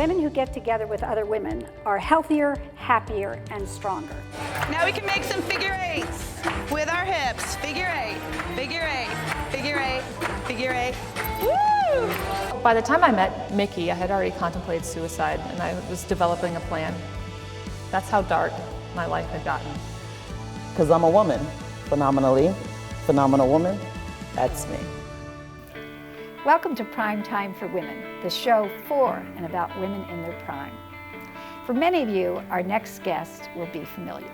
women who get together with other women are healthier, happier, and stronger. Now we can make some figure eights with our hips. Figure eight, figure eight, figure eight, figure eight. Woo! By the time I met Mickey, I had already contemplated suicide and I was developing a plan. That's how dark my life had gotten. Because I'm a woman, phenomenal woman, that's me. Welcome to Prime Time for Women, the show for and about women in their prime. For many of you, our next guest will be familiar.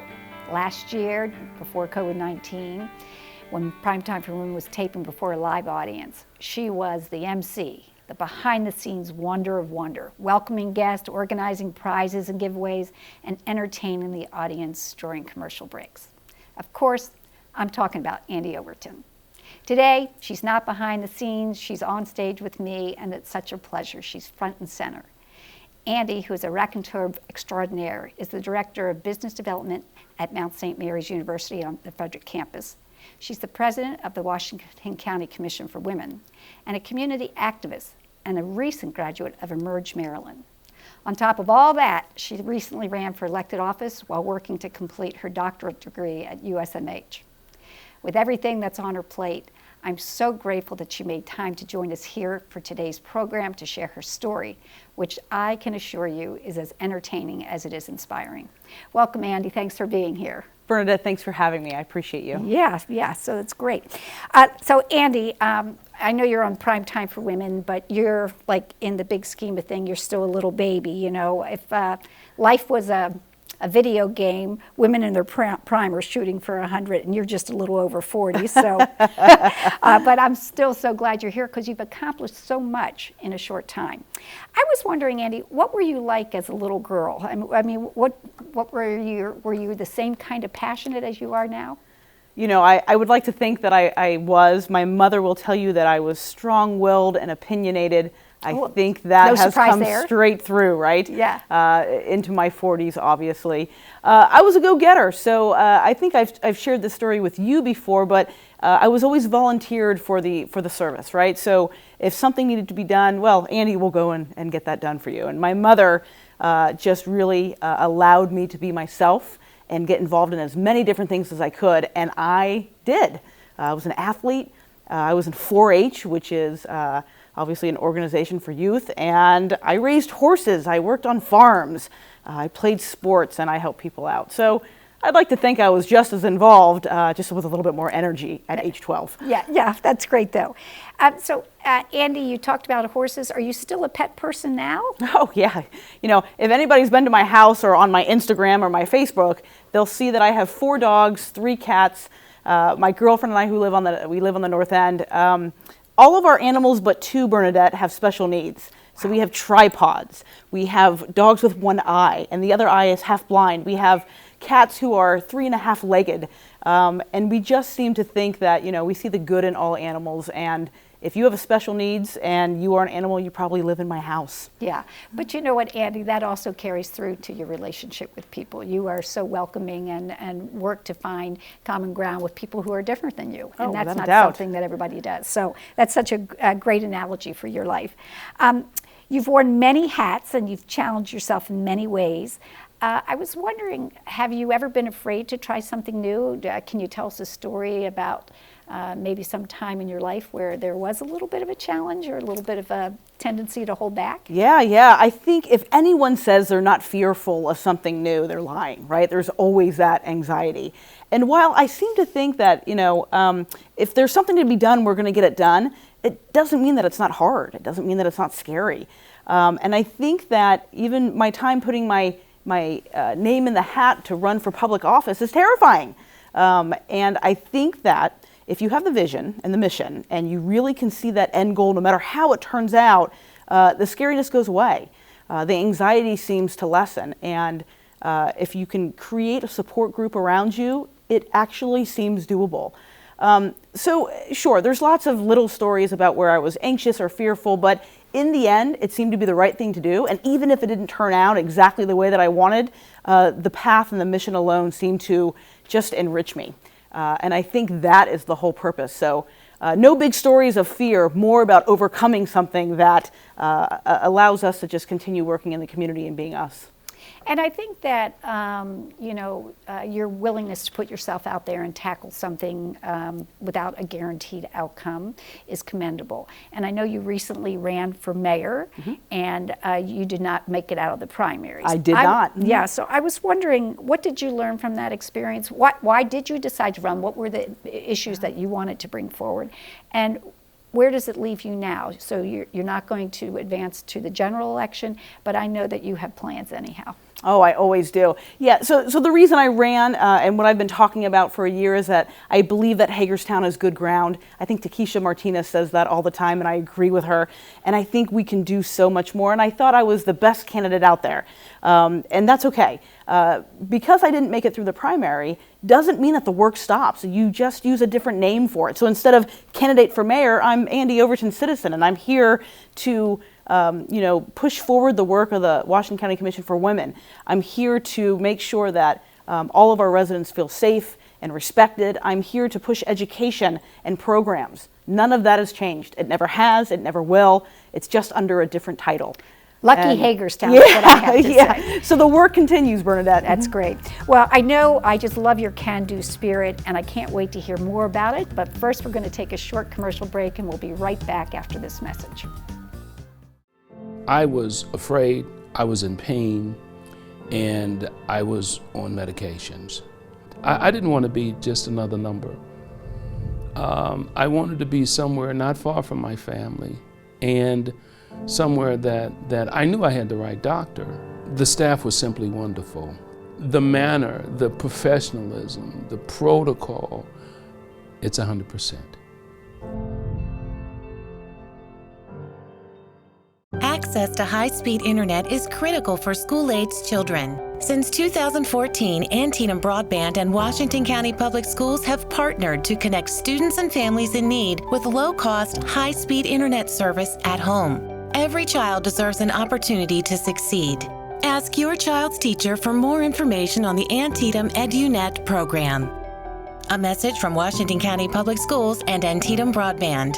Last year, before COVID-19, when Prime Time for Women was taping before a live audience, she was the MC, the behind-the-scenes wonder of wonder, welcoming guests, organizing prizes and giveaways, and entertaining the audience during commercial breaks. Of course, I'm talking about Andi Overton. Today, she's not behind the scenes, she's on stage with me, and it's such a pleasure. She's front and center. Andi, who is a raconteur extraordinaire, is the Director of Business Development at Mount St. Mary's University on the Frederick Campus. She's the President of the Washington County Commission for Women, and a community activist, and a recent graduate of Emerge, Maryland. On top of all that, she recently ran for elected office while working to complete her doctorate degree at USMH. With everything that's on her plate, I'm so grateful that she made time to join us here for today's program to share her story, which I can assure you is as entertaining as it is inspiring. Welcome, Andi. Thanks for being here. Bernadette, thanks for having me. I appreciate you. Yeah, so that's great. So Andi, I know you're on Prime Time for Women, but you're like in the big scheme of things, you're still a little baby. You know, if life was a video game, women in their prime are shooting for 100 and you're just a little over 40. So, but I'm still so glad you're here because you've accomplished so much in a short time. I was wondering, Andi, what were you like as a little girl? I mean, what were you the same kind of passionate as you are now? You know, I would like to think that I was. My mother will tell you that I was strong-willed and opinionative. I think that has come straight through, right? Yeah. Into my 40s, obviously. I was a go-getter, so I think I've shared this story with you before, but I was always volunteered for the service, right? So if something needed to be done, well, Andi will go and get that done for you. And my mother just really allowed me to be myself and get involved in as many different things as I could, and I did. I was an athlete. I was in 4-H, which is obviously an organization for youth, and I raised horses, I worked on farms, I played sports, and I helped people out. So I'd like to think I was just as involved, just with a little bit more energy at age 12. Yeah, that's great though. So Andi, you talked about horses. Are you still a pet person now? Oh yeah. You know, if anybody's been to my house or on my Instagram or my Facebook, they'll see that I have 4 dogs, 3 cats, my girlfriend and I we live on the North End. All of our animals but 2, Bernadette, have special needs. So we have tripods. We have dogs with 1 eye, and the other eye is half blind. We have cats who are 3.5-legged. And we just seem to think that, you know, we see the good in all animals. And if you have a special needs and you are an animal, you probably live in my house. Yeah, but you know what, Andi, that also carries through to your relationship with people. You are so welcoming and work to find common ground with people who are different than you. And that's not something that everybody does. So that's such a great analogy for your life. You've worn many hats and you've challenged yourself in many ways. I was wondering, have you ever been afraid to try something new? Can you tell us a story about maybe some time in your life where there was a little bit of a challenge or a little bit of a tendency to hold back? Yeah. I think if anyone says they're not fearful of something new, they're lying, right? There's always that anxiety. And while I seem to think that, you know, if there's something to be done, we're going to get it done, it doesn't mean that it's not hard. It doesn't mean that it's not scary. And I think that even my time putting my name in the hat to run for public office is terrifying. And I think that if you have the vision and the mission and you really can see that end goal, no matter how it turns out, the scariness goes away. The anxiety seems to lessen. And if you can create a support group around you, it actually seems doable. So sure, there's lots of little stories about where I was anxious or fearful, but in the end, it seemed to be the right thing to do. And even if it didn't turn out exactly the way that I wanted, the path and the mission alone seemed to just enrich me. And I think that is the whole purpose. So no big stories of fear, more about overcoming something that allows us to just continue working in the community and being us. And I think that, your willingness to put yourself out there and tackle something without a guaranteed outcome is commendable. And I know you recently ran for mayor, and you did not make it out of the primaries. I did not. Yeah, so I was wondering, what did you learn from that experience? Why did you decide to run? What were the issues that you wanted to bring forward? And where does it leave you now? So you're not going to advance to the general election, but I know that you have plans anyhow. Oh, I always do. Yeah, so the reason I ran and what I've been talking about for a year is that I believe that Hagerstown is good ground. I think Takesha Martinez says that all the time, and I agree with her. And I think we can do so much more. And I thought I was the best candidate out there. And that's okay. Because I didn't make it through the primary doesn't mean that the work stops. You just use a different name for it. So instead of candidate for mayor, I'm Andi Overton Citizen, and I'm here to push forward the work of the Washington County Commission for Women. I'm here to make sure that all of our residents feel safe and respected. I'm here to push education and programs. None of that has changed. It never has, it never will. It's just under a different title. Lucky Hagerstown, is what I have to say. So the work continues, Bernadette. That's great. Well, I know I just love your can-do spirit, and I can't wait to hear more about it. But first, we're going to take a short commercial break, and we'll be right back after this message. I was afraid, I was in pain, and I was on medications. I didn't want to be just another number. I wanted to be somewhere not far from my family, and somewhere that I knew I had the right doctor. The staff was simply wonderful. The manner, the professionalism, the protocol, it's 100%. Access to high-speed internet is critical for school-aged children. Since 2014, Antietam Broadband and Washington County Public Schools have partnered to connect students and families in need with low-cost, high-speed internet service at home. Every child deserves an opportunity to succeed. Ask your child's teacher for more information on the Antietam EduNet program. A message from Washington County Public Schools and Antietam Broadband.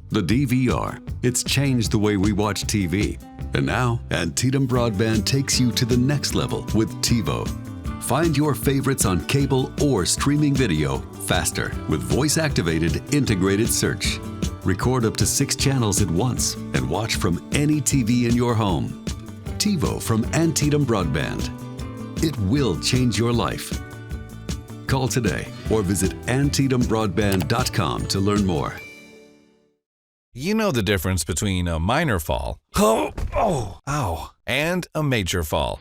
The DVR. It's changed the way we watch TV. And now, Antietam Broadband takes you to the next level with TiVo. Find your favorites on cable or streaming video faster with voice-activated integrated search. Record up to 6 channels at once and watch from any TV in your home. TiVo from Antietam Broadband. It will change your life. Call today or visit AntietamBroadband.com to learn more. You know the difference between a minor fall, and a major fall.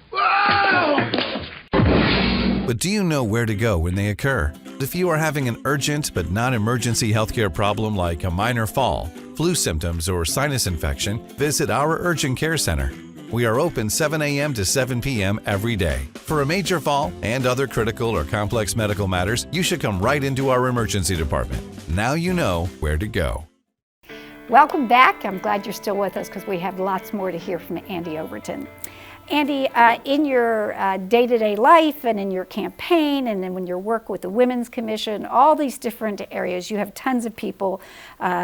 But do you know where to go when they occur? If you are having an urgent but non-emergency healthcare problem like a minor fall, flu symptoms, or sinus infection, visit our urgent care center. We are open 7 a.m. to 7 p.m. every day. For a major fall and other critical or complex medical matters, you should come right into our emergency department. Now you know where to go. Welcome back. I'm glad you're still with us because we have lots more to hear from Andi Overton. Andi, in your day-to-day life and in your campaign and then when you work with the Women's Commission, all these different areas, you have tons of people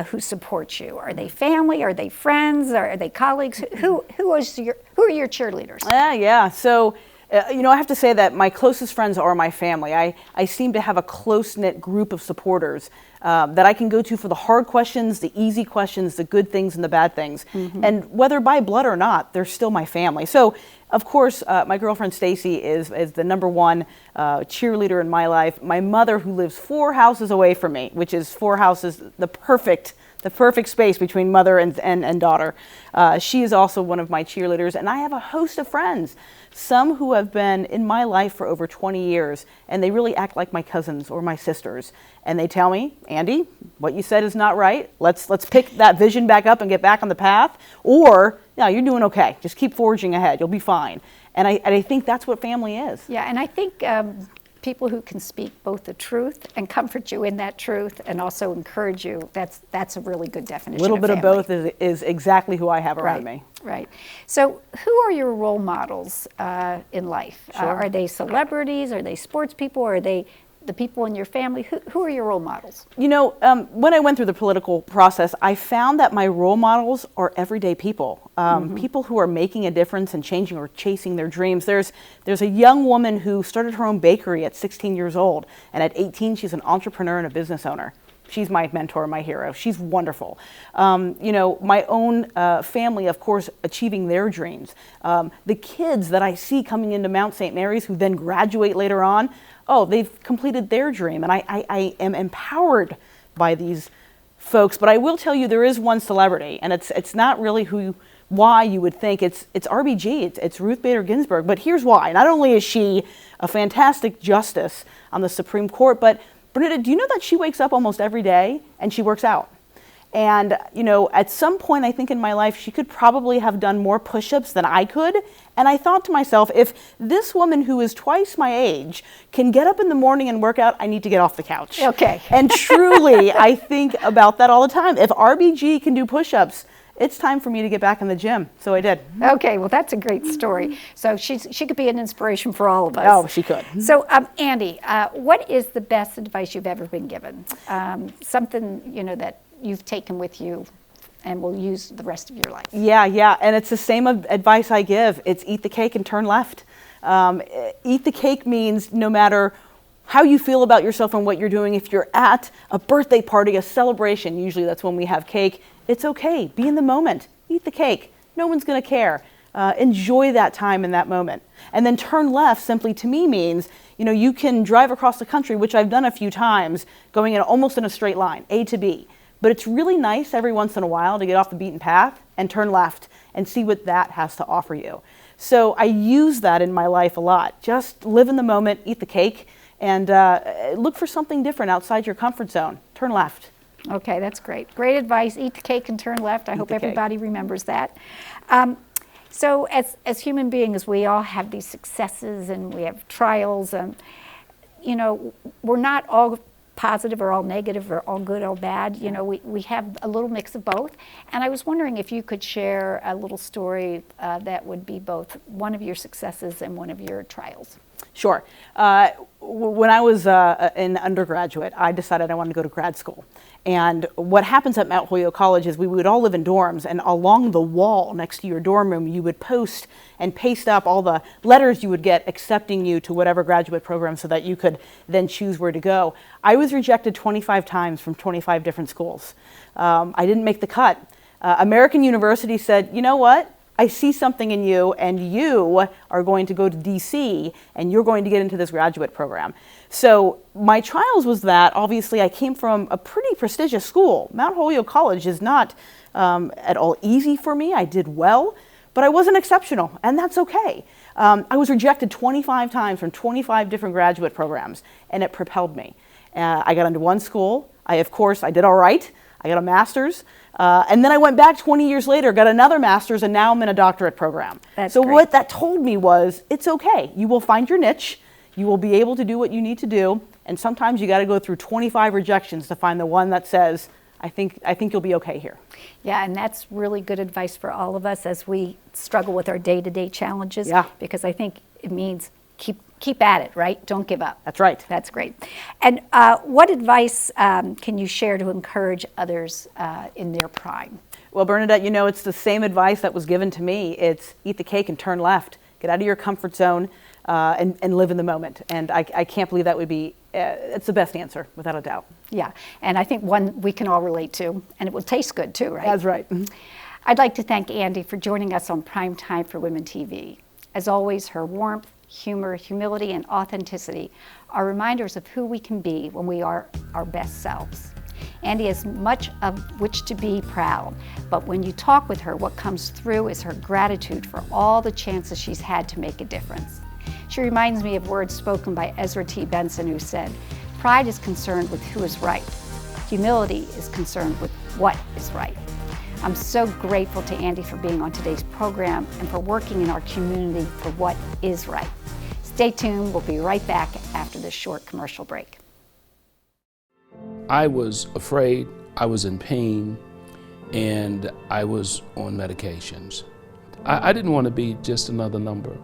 who support you. Are they family? Are they friends? Are they colleagues? Who are your cheerleaders? Yeah. So, I have to say that my closest friends are my family. I seem to have a close-knit group of supporters that I can go to for the hard questions, the easy questions, the good things and the bad things. Mm-hmm. And whether by blood or not, they're still my family. So, of course, my girlfriend Stacy is the number one cheerleader in my life. My mother, who lives 4 houses away from me, which is 4 houses, the perfect space between mother and daughter. She is also one of my cheerleaders, and I have a host of friends, some who have been in my life for over 20 years, and they really act like my cousins or my sisters. And they tell me, Andi, what you said is not right. Let's pick that vision back up and get back on the path. Or, no, you're doing okay. Just keep forging ahead. You'll be fine. And I think that's what family is. Yeah, and I think people who can speak both the truth and comfort you in that truth and also encourage you, that's a really good definition. A little bit family. of both is exactly who I have around me. Right. So who are your role models in life? Sure. Are they celebrities? Are they sports people? Or are they the people in your family? Who are your role models? You know, when I went through the political process, I found that my role models are everyday people, people who are making a difference and changing or chasing their dreams. There's a young woman who started her own bakery at 16 years old, and at 18 she's an entrepreneur and a business owner. She's my mentor, my hero. She's wonderful. You know, my own family, of course, achieving their dreams. The kids that I see coming into Mount St. Mary's who then graduate later on, oh, they've completed their dream. And I am empowered by these folks. But I will tell you, there is one celebrity, and it's not really why you would think. It's RBG, it's Ruth Bader Ginsburg. But here's why. Not only is she a fantastic justice on the Supreme Court, but Bernadette, do you know that she wakes up almost every day and she works out? And, you know, at some point, I think in my life, she could probably have done more push-ups than I could. And I thought to myself, if this woman who is twice my age can get up in the morning and work out, I need to get off the couch. Okay. And truly, I think about that all the time. If RBG can do push-ups, it's time for me to get back in the gym. So I did. Okay, well, that's a great story. So she could be an inspiration for all of us. Oh, she could. So, Andi, what is the best advice you've ever been given? Something, you know, that you've taken with you and will use the rest of your life. Yeah, and it's the same advice I give. It's eat the cake and turn left. Eat the cake means no matter how you feel about yourself and what you're doing, if you're at a birthday party, a celebration, usually that's when we have cake, it's okay. Be in the moment. Eat the cake. No one's going to care. Enjoy that time in that moment. And then turn left simply to me means, you know, you can drive across the country, which I've done a few times, going in almost in a straight line, A to B. But it's really nice every once in a while to get off the beaten path and turn left and see what that has to offer you. So I use that in my life a lot. Just live in the moment, eat the cake, and look for something different outside your comfort zone. Turn left. Okay, that's great. Great advice. Eat the cake and turn left. I hope everybody remembers that. So as human beings, we all have these successes and we have trials. You know, we're not all positive or all negative or all good or bad. You know, we have a little mix of both. And I was wondering if you could share a little story that would be both one of your successes and one of your trials. Sure. When I was an undergraduate, I decided I wanted to go to grad school. And what happens at Mount Holyoke College is we would all live in dorms, and along the wall next to your dorm room, you would post and paste up all the letters you would get accepting you to whatever graduate program so that you could then choose where to go. I was rejected 25 times from 25 different schools. I didn't make the cut. American University said, you know what? I see something in you, and you are going to go to DC, and you're going to get into this graduate program. So my trials was that, obviously, I came from a pretty prestigious school. Mount Holyoke College is not at all easy for me. I did well, but I wasn't exceptional, and that's okay. I was rejected 25 times from 25 different graduate programs, and it propelled me. I got into one school. I did all right. I got a master's. And then I went back 20 years later, got another master's, and now I'm in a doctorate program. So great. What that told me was, it's okay. You will find your niche. You will be able to do what you need to do. And sometimes you got to go through 25 rejections to find the one that says, I think you'll be okay here. Yeah, and that's really good advice for all of us as we struggle with our day-to-day challenges. Yeah. Because I think it means keep at it, right? Don't give up. That's right. That's great. And what advice can you share to encourage others in their prime? Well, Bernadette, you know, it's the same advice that was given to me. It's eat the cake and turn left. Get out of your comfort zone and live in the moment. And I can't believe that would be, it's the best answer, without a doubt. Yeah, and I think one we can all relate to, and it will taste good too, right? That's right. I'd like to thank Andi for joining us on Prime Time for Women TV. As always, her warmth, humor, humility, and authenticity are reminders of who we can be when we are our best selves. Andi has much of which to be proud, but when you talk with her, what comes through is her gratitude for all the chances she's had to make a difference. She reminds me of words spoken by Ezra T. Benson, who said, "Pride is concerned with who is right. Humility is concerned with what is right." I'm so grateful to Andi for being on today's program and for working in our community for what is right. Stay tuned. We'll be right back after this short commercial break. I was afraid, I was in pain, and I was on medications. I didn't want to be just another number.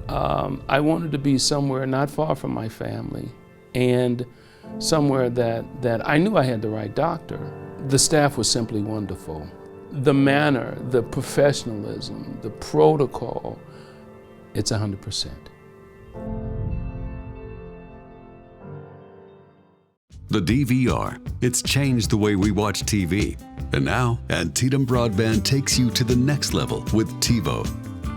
I wanted to be somewhere not far from my family, and somewhere that I knew I had the right doctor. The staff was simply wonderful. The manner, the professionalism, the protocol, it's 100%. The DVR, it's changed the way we watch TV. And now, Antietam Broadband takes you to the next level with TiVo.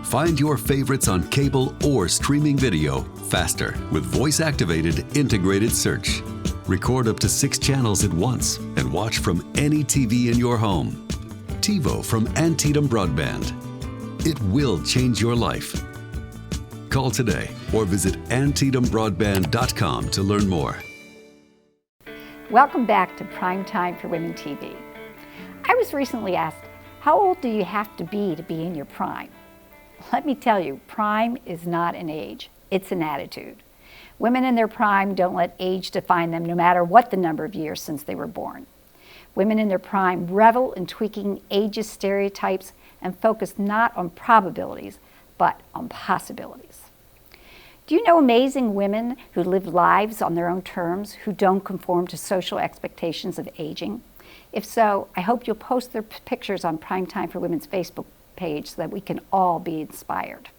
Find your favorites on cable or streaming video faster with voice-activated integrated search. Record up to 6 channels at once and watch from any TV in your home. TiVo from Antietam Broadband. It will change your life. Call today or visit AntietamBroadband.com to learn more. Welcome back to Prime Time for Women TV. I was recently asked, how old do you have to be in your prime? Let me tell you, prime is not an age, it's an attitude. Women in their prime don't let age define them, no matter what the number of years since they were born. Women in their prime revel in tweaking ageist stereotypes and focus not on probabilities, but on possibilities. Do you know amazing women who live lives on their own terms, who don't conform to social expectations of aging? If so, I hope you'll post their pictures on Prime Time for Women's Facebook page so that we can all be inspired.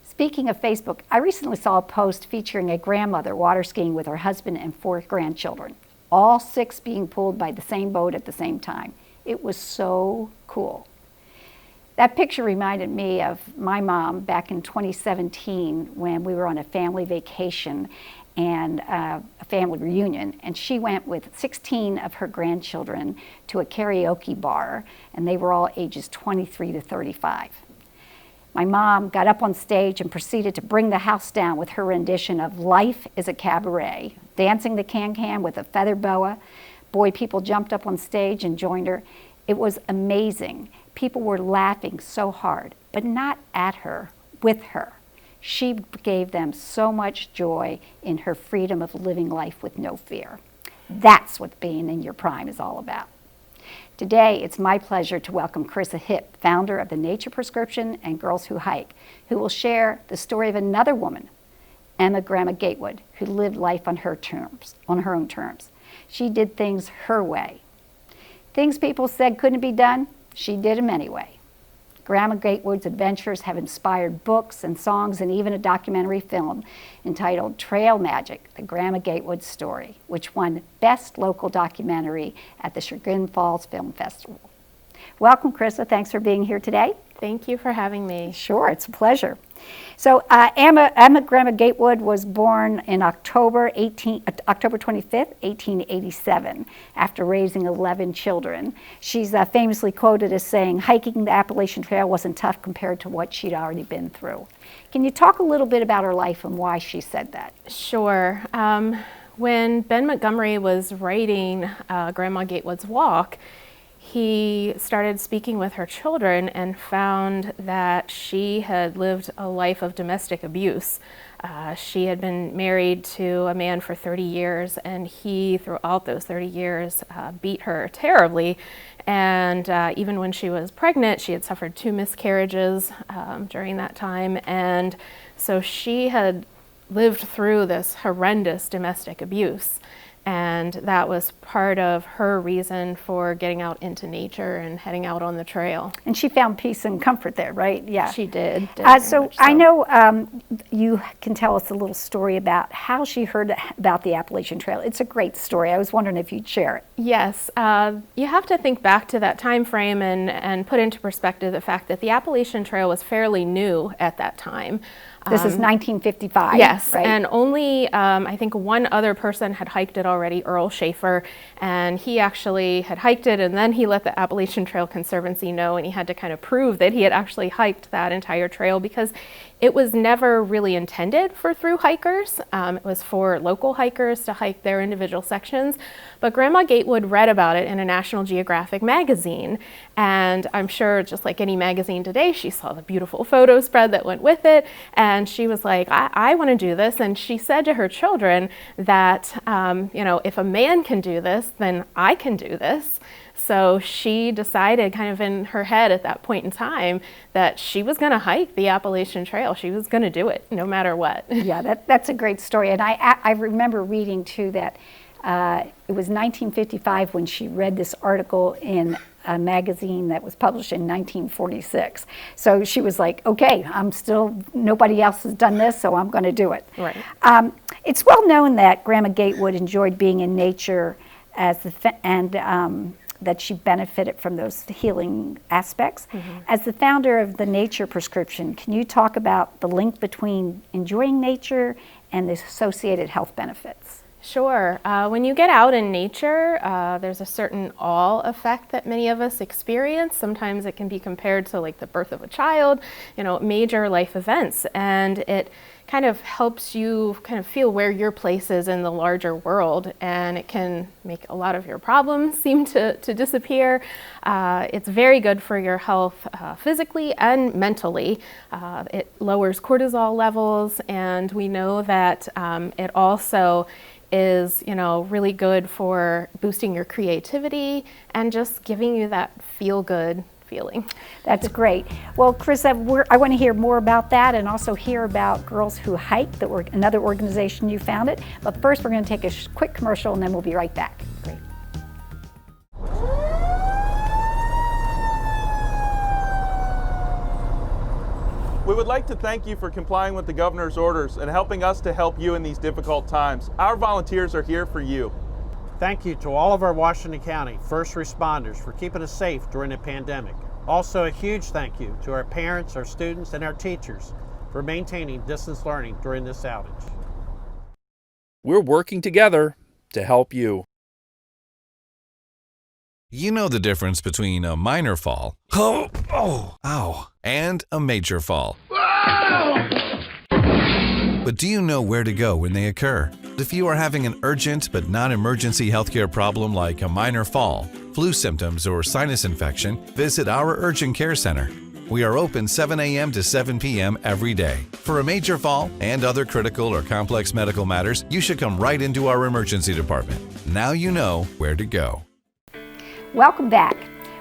Speaking of Facebook, I recently saw a post featuring a grandmother water skiing with her husband and 4 grandchildren, all 6 being pulled by the same boat at the same time. It was so cool. That picture reminded me of my mom back in 2017 when we were on a family vacation and a family reunion, and she went with 16 of her grandchildren to a karaoke bar, and they were all ages 23 to 35. My mom got up on stage and proceeded to bring the house down with her rendition of Life is a Cabaret, dancing the can-can with a feather boa. Boy, people jumped up on stage and joined her. It was amazing. People were laughing so hard, but not at her, with her. She gave them so much joy in her freedom of living life with no fear. That's what being in your prime is all about. Today, it's my pleasure to welcome Charissa Hipp, founder of the Nature Prescription and Girls Who Hike, who will share the story of another woman, Emma Grandma Gatewood, who lived life on her own terms. She did things her way. Things people said couldn't be done, she did them anyway. Grandma Gatewood's adventures have inspired books and songs and even a documentary film entitled Trail Magic, The Grandma Gatewood Story, which won Best Local Documentary at the Chagrin Falls Film Festival. Welcome, Charissa. Thanks for being here today. Thank you for having me. Sure, it's a pleasure. So Emma Grandma Gatewood was born in October 25th, 1887, after raising 11 children. She's famously quoted as saying, hiking the Appalachian Trail wasn't tough compared to what she'd already been through. Can you talk a little bit about her life and why she said that? Sure. When Ben Montgomery was writing Grandma Gatewood's Walk, he started speaking with her children and found that she had lived a life of domestic abuse. She had been married to a man for 30 years, and he, throughout those 30 years, beat her terribly. And even when she was pregnant, she had suffered 2 miscarriages during that time. And so she had lived through this horrendous domestic abuse. And that was part of her reason for getting out into nature and heading out on the trail. And she found peace and comfort there, right? Yeah. She did. So I know you can tell us a little story about how she heard about the Appalachian Trail. It's a great story. I was wondering if you'd share it. Yes. You have to think back to that time frame and put into perspective the fact that the Appalachian Trail was fairly new at that time. This is 1955. Yes, right? And only I think one other person had hiked it already, Earl Schaefer, and he actually had hiked it, and then he let the Appalachian Trail Conservancy know, and he had to kind of prove that he had actually hiked that entire trail because it was never really intended for through hikers. It was for local hikers to hike their individual sections. But Grandma Gatewood read about it in a National Geographic magazine. And I'm sure, just like any magazine today, she saw the beautiful photo spread that went with it. And she was like, I want to do this. And she said to her children that, if a man can do this, then I can do this. So she decided kind of in her head at that point in time that she was going to hike the Appalachian Trail. She was going to do it no matter what. Yeah, that's a great story. And I remember reading too that it was 1955 when she read this article in a magazine that was published in 1946. So she was like, okay, nobody else has done this, so I'm going to do it. Right. It's well known that Grandma Gatewood enjoyed being in nature that she benefited from those healing aspects. Mm-hmm. As the founder of the Nature Prescription, can you talk about the link between enjoying nature and the associated health benefits? Sure. When you get out in nature, there's a certain awe effect that many of us experience. Sometimes it can be compared to like the birth of a child, major life events. And it kind of helps you kind of feel where your place is in the larger world, and it can make a lot of your problems seem to disappear. It's very good for your health physically and mentally. It lowers cortisol levels, and we know that it also is really good for boosting your creativity and just giving you that feel-good feeling. That's great. Well, Charissa, I want to hear more about that and also hear about Girls Who Hike, another organization you founded. But first, we're going to take a quick commercial and then we'll be right back. Great. We would like to thank you for complying with the governor's orders and helping us to help you in these difficult times. Our volunteers are here for you. Thank you to all of our Washington County first responders for keeping us safe during the pandemic. Also, a huge thank you to our parents, our students, and our teachers for maintaining distance learning during this outage. We're working together to help you. You know the difference between a minor fall and a major fall. But do you know where to go when they occur? If you are having an urgent but non-emergency healthcare problem like a minor fall, flu symptoms, or sinus infection, visit our urgent care center. We are open 7 a.m. to 7 p.m. every day. For a major fall and other critical or complex medical matters, you should come right into our emergency department. Now you know where to go. Welcome back.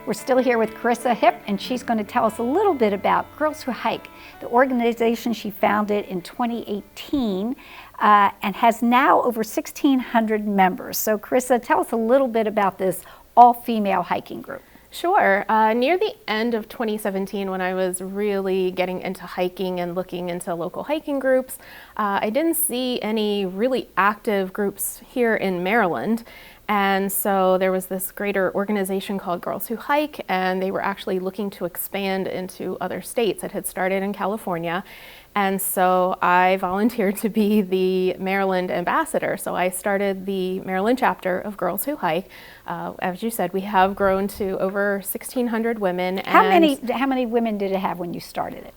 We're still here with Charissa Hipp, and she's going to tell us a little bit about Girls Who Hike, the organization she founded in 2018 and has now over 1,600 members. So Charissa, tell us a little bit about this all-female hiking group. Sure. Near the end of 2017, when I was really getting into hiking and looking into local hiking groups, I didn't see any really active groups here in Maryland. And so there was this greater organization called Girls Who Hike, and they were actually looking to expand into other states. It had started in California. And so I volunteered to be the Maryland ambassador. So I started the Maryland chapter of Girls Who Hike. As you said, we have grown to over 1,600 women. How many women did it have when you started it?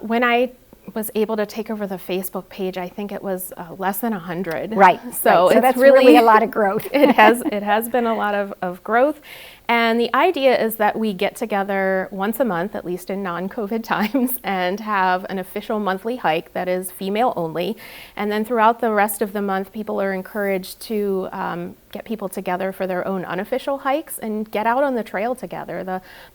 When I was able to take over the Facebook page, I think it was less than 100. Right. So it's that's really a lot of growth. It has been a lot of growth. And the idea is that we get together once a month, at least in non-COVID times, and have an official monthly hike that is female only. And then throughout the rest of the month, people are encouraged to get people together for their own unofficial hikes and get out on the trail together.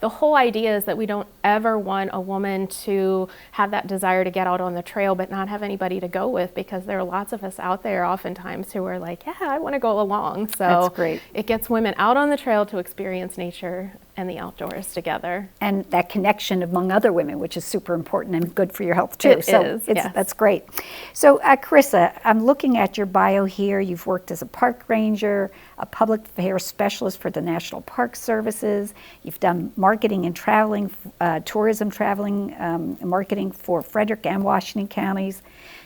The whole idea is that we don't ever want a woman to have that desire to get out on the trail but not have anybody to go with, because there are lots of us out there oftentimes who are like, yeah, I want to go along. So that's great. It gets women out on the trail to experience nature and the outdoors together. And that connection among other women, which is super important and good for your health too. Yes. That's great. So Charissa, I'm looking at your bio here. You've worked as a park ranger, a public affairs specialist for the National Park Services. You've done marketing and traveling, tourism traveling, marketing for Frederick and Washington counties.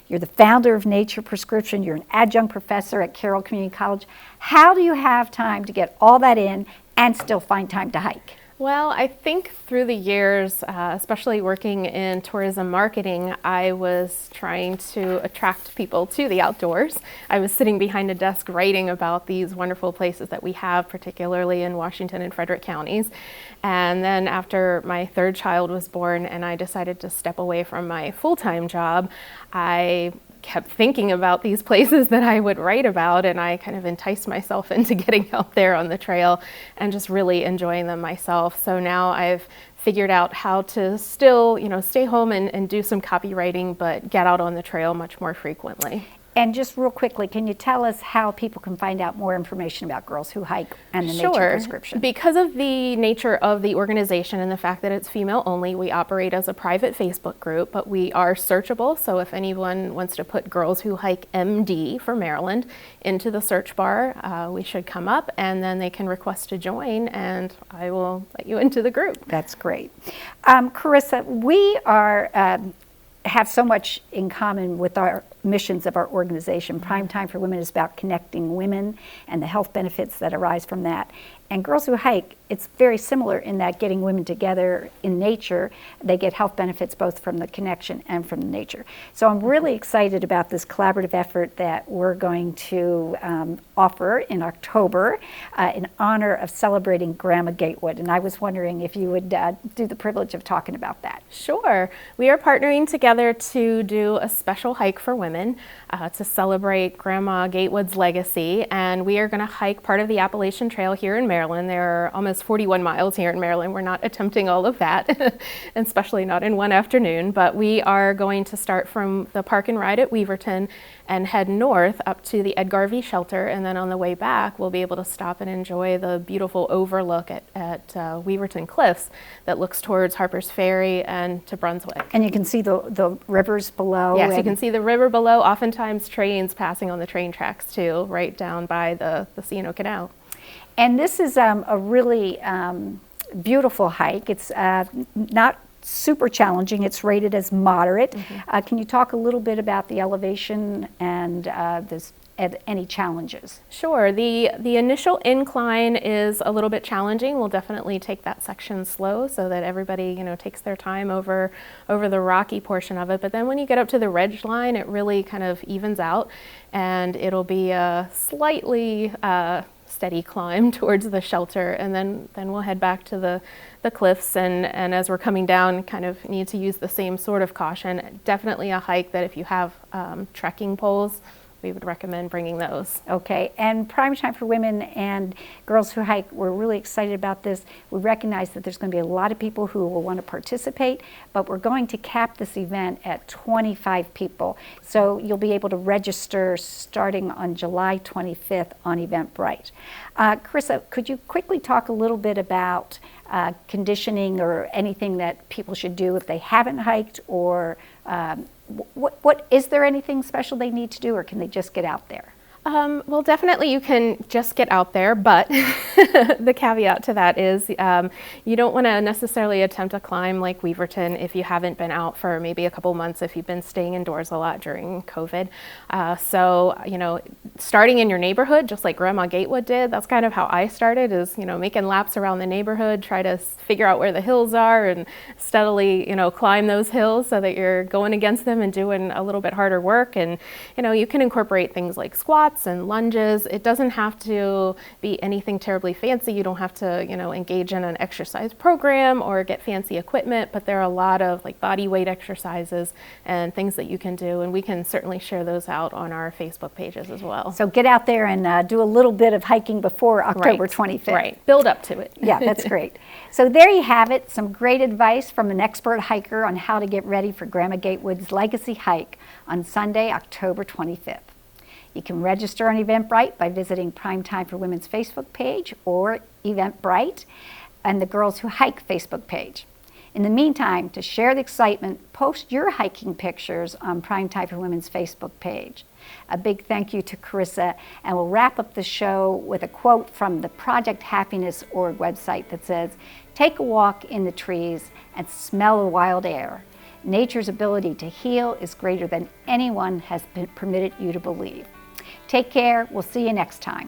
You're the founder of Nature Prescription. You're an adjunct professor at Carroll Community College. How do you have time to get all that in and still find time to hike? Well, I think through the years, especially working in tourism marketing, I was trying to attract people to the outdoors. I was sitting behind a desk writing about these wonderful places that we have, particularly in Washington and Frederick counties. And then after my third child was born and I decided to step away from my full-time job, I kept thinking about these places that I would write about, and I kind of enticed myself into getting out there on the trail and just really enjoying them myself. So now I've figured out how to still, stay home and do some copywriting, but get out on the trail much more frequently. And just real quickly, can you tell us how people can find out more information about Girls Who Hike and the nature prescription? Because of the nature of the organization and the fact that it's female only, we operate as a private Facebook group, but we are searchable. So if anyone wants to put Girls Who Hike MD for Maryland into the search bar, we should come up, and then they can request to join, and I will let you into the group. That's great. Charissa, we have so much in common with our missions of our organization. Prime Time for Women is about connecting women and the health benefits that arise from that. And Girls Who Hike, it's very similar in that getting women together in nature, they get health benefits both from the connection and from the nature. So I'm really excited about this collaborative effort that we're going to offer in October in honor of celebrating Grandma Gatewood. And I was wondering if you would do the privilege of talking about that. Sure. We are partnering together to do a special hike for women to celebrate Grandma Gatewood's legacy. And we are going to hike part of the Appalachian Trail here in Maryland. There are almost 41 miles here in Maryland. We're not attempting all of that, and especially not in one afternoon, but we are going to start from the park and ride at Overton and head north up to the Ed Garvey shelter, and then on the way back we'll be able to stop and enjoy the beautiful overlook at Overton Cliffs that looks towards Harper's Ferry and to Brunswick. And you can see the rivers below. Yes, you can see the river below, oftentimes trains passing on the train tracks too, right down by the C&O Canal. And this is a really beautiful hike. It's not super challenging. It's rated as moderate. Can you talk a little bit about the elevation and any challenges? Sure. The initial incline is a little bit challenging. We'll definitely take that section slow so that everybody takes their time over the rocky portion of it. But then when you get up to the ridge line, it really kind of evens out, and it'll be a slightly steady climb towards the shelter, and then we'll head back to the cliffs, and as we're coming down, kind of need to use the same sort of caution. Definitely a hike that if you have trekking poles, we would recommend bringing those. Okay, and Prime Time for Women and Girls Who Hike, we're really excited about this. We recognize that there's going to be a lot of people who will want to participate, but we're going to cap this event at 25 people. So you'll be able to register starting on July 25th on Eventbrite. Charissa, could you quickly talk a little bit about conditioning or anything that people should do if they haven't hiked, or what is there anything special they need to do, or can they just get out there? Well, definitely you can just get out there, but the caveat to that is you don't want to necessarily attempt a climb like Overton if you haven't been out for maybe a couple months, if you've been staying indoors a lot during COVID. So, starting in your neighborhood, just like Grandma Gatewood did, that's kind of how I started, is, making laps around the neighborhood, try to figure out where the hills are and steadily, climb those hills so that you're going against them and doing a little bit harder work. And, you can incorporate things like squats and lunges. It doesn't have to be anything terribly fancy. You don't have to, engage in an exercise program or get fancy equipment, but there are a lot of body weight exercises and things that you can do, and we can certainly share those out on our Facebook pages as well. So get out there and do a little bit of hiking before October 25th. Right, build up to it. Yeah, that's great. So there you have it, some great advice from an expert hiker on how to get ready for Grandma Gatewood's legacy hike on Sunday, October 25th. You can register on Eventbrite by visiting Prime Time for Women's Facebook page or Eventbrite and the Girls Who Hike Facebook page. In the meantime, to share the excitement, post your hiking pictures on Prime Time for Women's Facebook page. A big thank you to Charissa, and we'll wrap up the show with a quote from the Project Happiness.org website that says, "Take a walk in the trees and smell the wild air. Nature's ability to heal is greater than anyone has permitted you to believe." Take care. We'll see you next time.